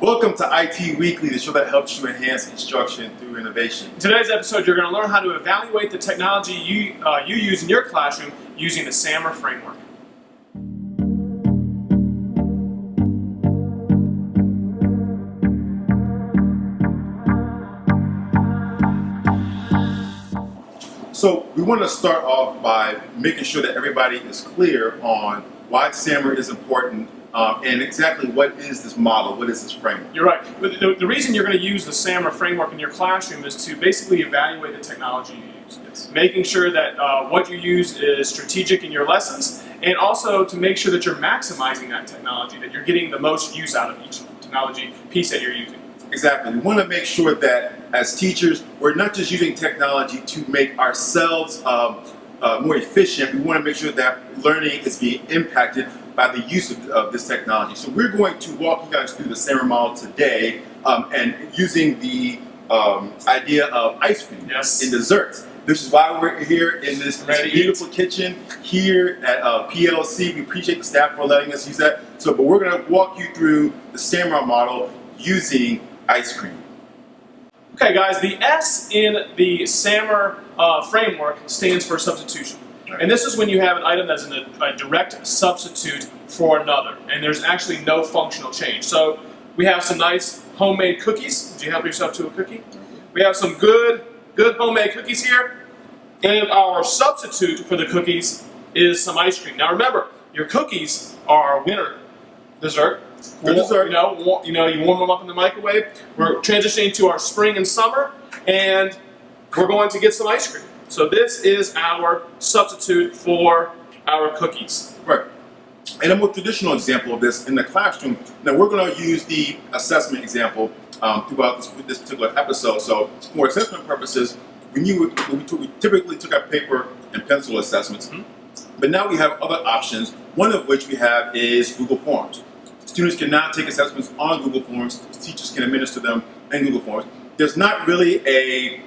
Welcome to IT Weekly, the show that helps you enhance instruction through innovation. In today's episode, you're going to learn how to evaluate the technology you use in your classroom using the SAMR framework. So we want to start off by making sure that everybody is clear on why SAMR is important and exactly what is this model, what is this framework. You're right. The reason you're going to use the SAMR framework in your classroom is to basically evaluate the technology you use. Yes. Making sure that what you use is strategic in your lessons, and also to make sure that you're maximizing that technology, that you're getting the most use out of each technology piece that you're using. Exactly. We want to make sure that as teachers, we're not just using technology to make ourselves more efficient. We want to make sure that learning is being impacted by the use of this technology. So we're going to walk you guys through the SAMR model today and using the idea of ice cream and desserts. This is why we're here in this beautiful kitchen here at PLC. We appreciate the staff for letting us use that. So, but we're going to walk you through the SAMR model using ice cream. Okay guys, the S in the SAMR framework stands for substitution. Right. And this is when you have an item that's a direct substitute for another, and there's actually no functional change. So we have some nice homemade cookies. Did you help yourself to a cookie? We have some good homemade cookies here, and our substitute for the cookies is some ice cream. Now remember, your cookies are winter dessert. Good dessert. You warm them up in the microwave. We're transitioning to our spring and summer, and we're going to get some ice cream. So this is our substitute for our cookies. Right. And a more traditional example of this in the classroom. Now we're going to use the assessment example throughout this particular episode. So for assessment purposes, we typically took our paper and pencil assessments, but now we have other options. One of which we have is Google Forms. Students can now take assessments on Google Forms. Teachers can administer them in Google Forms. There's not really a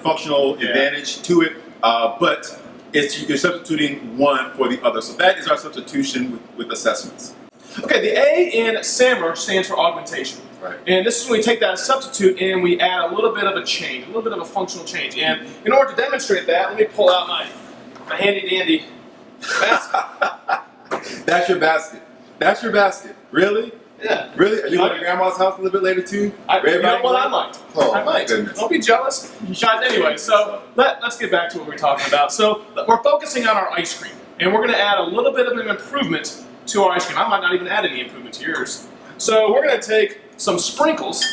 functional advantage to it, but you're substituting one for the other. So that is our substitution with assessments. Okay, the A in SAMR stands for augmentation. Right. And this is when we take that substitute and we add a little bit of a change, a little bit of a functional change. And in order to demonstrate that, let me pull out my handy dandy basket. That's your basket. That's your basket. Really? Yeah. Really? Are you going to grandma's house a little bit later too? You know what? I might. Oh, I might. Goodness. Don't be jealous. Guys, anyway, so let's get back to what we're talking about. So we're focusing on our ice cream, and we're going to add a little bit of an improvement to our ice cream. I might not even add any improvement to yours. So we're going to take some sprinkles.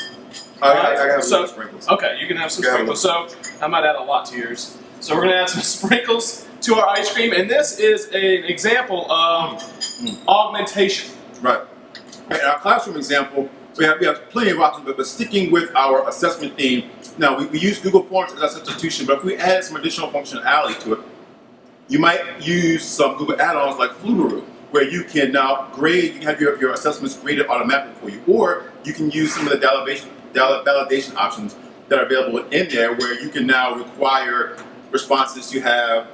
I got some sprinkles. Okay, you can have some sprinkles. So I might add a lot to yours. So we're going to add some sprinkles to our ice cream, and this is an example of augmentation. Right. In our classroom example, we have plenty of options, but sticking with our assessment theme, now we use Google Forms as a substitution, but if we add some additional functionality to it, you might use some Google add-ons like Flutaroo, where you can now grade, you can have your assessments graded automatically for you, or you can use some of the validation options that are available in there, where you can now require responses to have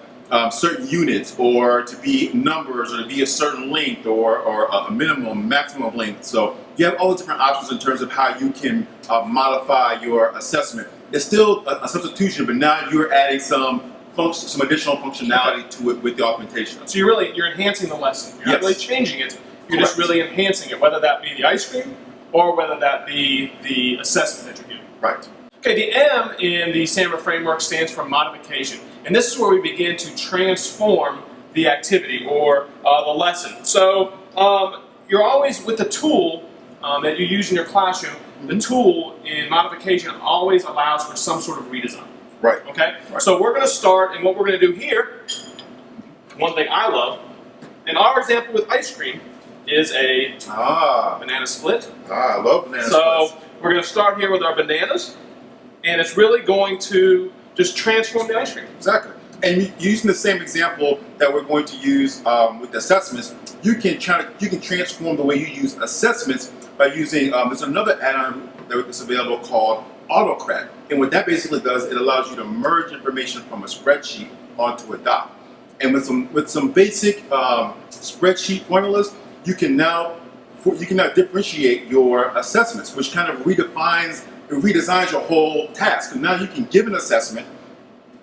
certain units, or to be numbers, or to be a certain length, or a minimum, maximum length. So you have all the different options in terms of how you can modify your assessment. It's still a substitution, but now you're adding some additional functionality to it with the augmentation. So you're enhancing the lesson. You're not really changing it. You're just really enhancing it, whether that be the ice cream or whether that be the assessment that you're giving. Right. Okay, the M in the SAMR framework stands for modification. And this is where we begin to transform the activity or the lesson. So you're always with the tool that you use in your classroom. The tool in modification always allows for some sort of redesign. Right. Okay? Right. So we're going to start, and what we're going to do here, one thing I love, in our example with ice cream, is a banana split. I love banana splits. So we're going to start here with our bananas, and it's really going to just transform the ice cream. Exactly. And using the same example that we're going to use with assessments, you can transform the way you use assessments by using, there's another add-on that's available called AutoCrack. And what that basically does, it allows you to merge information from a spreadsheet onto a doc. And with some basic spreadsheet formulas, you can now you can now differentiate your assessments, which kind of redesigns your whole task. And now you can give an assessment,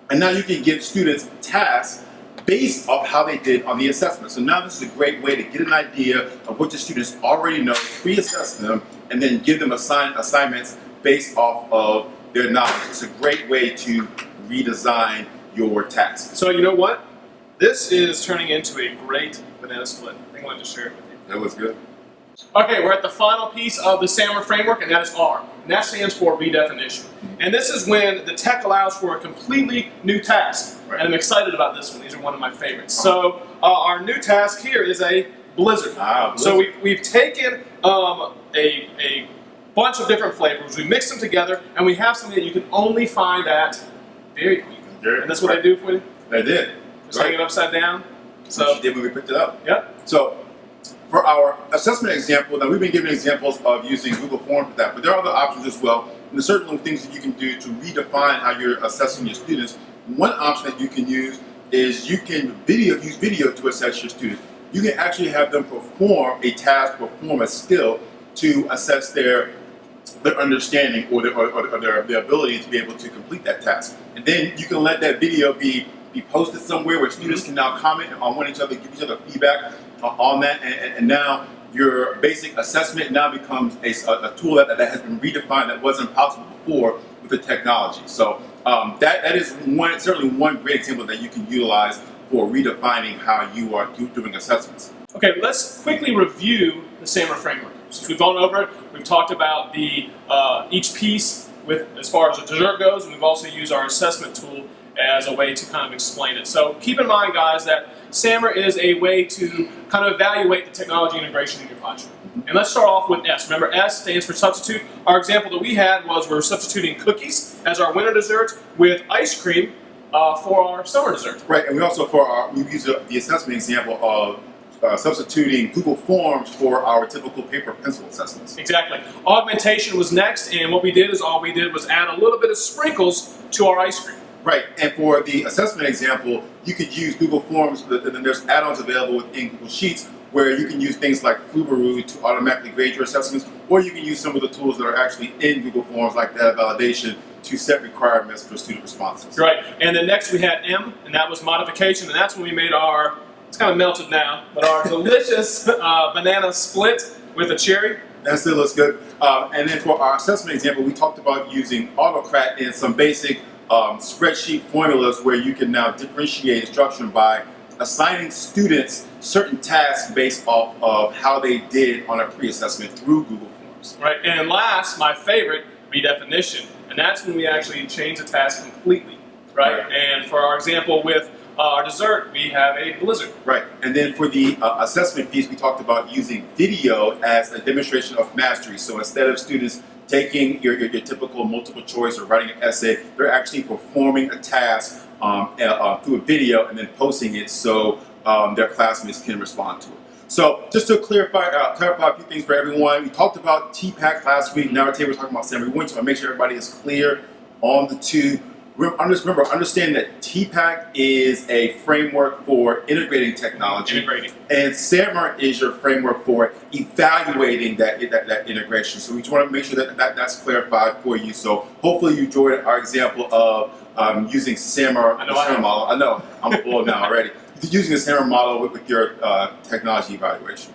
and now you can give students tasks based off how they did on the assessment. So now this is a great way to get an idea of what your students already know, pre-assess them, and then give them assignments based off of their knowledge. It's a great way to redesign your tasks. So you know what? This is turning into a great banana split. I think I wanted to share it with you. That was good. Okay, we're at the final piece of the SAMR framework, and that is R. And that stands for redefinition. And this is when the tech allows for a completely new task. Right. And I'm excited about this one. These are one of my favorites. So our new task here is a blizzard. Blizzard. So we've taken a bunch of different flavors, we mixed them together, and we have something that you can only find at Dairy Queen. And that's what I do for you? I did. Just hang it upside down. So you did when we picked it up. Yep. So for our assessment example, now we've been giving examples of using Google Forms for that, but there are other options as well. And there's certain things that you can do to redefine how you're assessing your students. One option that you can use is you can use video to assess your students. You can actually have them perform a task, perform a skill to assess their understanding or their ability to be able to complete that task. And then you can let that video be posted somewhere where students can now comment on one another, give each other feedback on that, and now your basic assessment now becomes a tool that has been redefined that wasn't possible before with the technology. So that is certainly one great example that you can utilize for redefining how you are doing assessments. Okay, let's quickly review the SAMR framework. Since we've gone over it, we've talked about the each piece as far as the dessert goes, and we've also used our assessment tool as a way to kind of explain it. So keep in mind, guys, that SAMR is a way to kind of evaluate the technology integration in your classroom. And let's start off with S. Remember, S stands for substitute. Our example that we had was we're substituting cookies as our winter dessert with ice cream for our summer dessert. Right, and we also we use the assessment example of substituting Google Forms for our typical paper pencil assessments. Exactly. Augmentation was next, and what we did is all we did was add a little bit of sprinkles to our ice cream. Right, and for the assessment example, you could use Google Forms, and then there's add-ons available within Google Sheets where you can use things like Flubaroo to automatically grade your assessments, or you can use some of the tools that are actually in Google Forms like data validation to set requirements for student responses. Right, and then next we had M, and that was modification, and that's when we made our, it's kind of melted now, but our delicious banana split with a cherry. That still looks good. And then for our assessment example, we talked about using Autocrat in some basic spreadsheet formulas where you can now differentiate instruction by assigning students certain tasks based off of how they did on a pre-assessment through Google Forms. Right, and last, my favorite, redefinition. And that's when we actually change the task completely, right? And for our example with our dessert, we have a blizzard. Right, and then for the assessment piece, we talked about using video as a demonstration of mastery. So instead of students taking your typical multiple choice or writing an essay, they're actually performing a task through a video and then posting it so their classmates can respond to it. So just to clarify a few things for everyone, we talked about TPAC last week. Now today we're talking about SAMR. We want to make sure everybody is clear on the two. Remember, understand that TPAC is a framework for integrating technology. And SAMR is your framework for evaluating that integration. So we just want to make sure that's clarified for you. So hopefully you enjoyed our example of using SAMR, model. I know, I'm full now already. Using the SAMR model with your technology evaluation.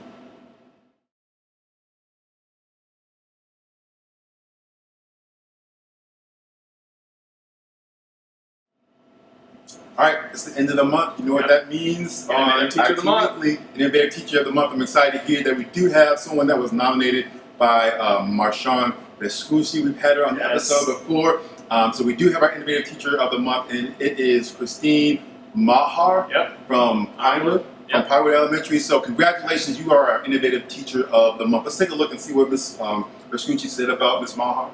All right, it's the end of the month. You know what that means? Teacher of the Month. Innovative Teacher of the Month. I'm excited to hear that we do have someone that was nominated by Marshawn Vescucci. We've had her on the episode before. So we do have our Innovative Teacher of the Month, and it is Christine Mahar from Pinewood, from Pinewood Elementary. So congratulations, you are our Innovative Teacher of the Month. Let's take a look and see what Ms. Vescucci said about Ms. Mahar.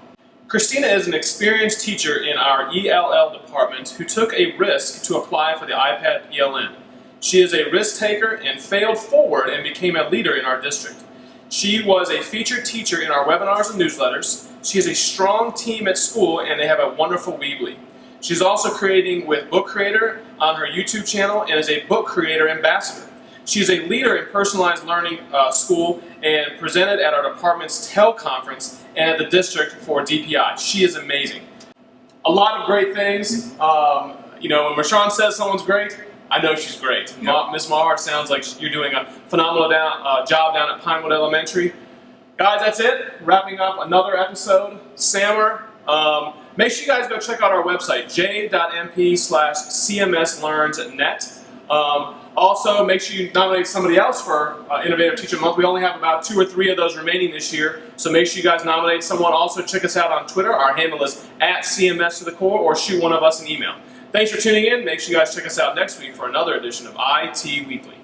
Christina is an experienced teacher in our ELL department who took a risk to apply for the iPad PLN. She is a risk taker and failed forward and became a leader in our district. She was a featured teacher in our webinars and newsletters. She has a strong team at school and they have a wonderful Weebly. She's also creating with Book Creator on her YouTube channel and is a book creator ambassador. She's a leader in personalized learning school and presented at our department's TEL conference and at the district for DPI. She is amazing. A lot of great things. You know, when Rashawn says someone's great, I know she's great. Yeah. Ms. Maher, sounds like you're doing a phenomenal job down at Pinewood Elementary. Guys, that's it. Wrapping up another episode. SAMR. Make sure you guys go check out our website, j.mp/cmslearns.net. Also, make sure you nominate somebody else for Innovative Teacher Month. We only have about 2 or 3 of those remaining this year, so make sure you guys nominate someone. Also, check us out on Twitter. Our handle is @CMS_, or shoot one of us an email. Thanks for tuning in. Make sure you guys check us out next week for another edition of IT Weekly.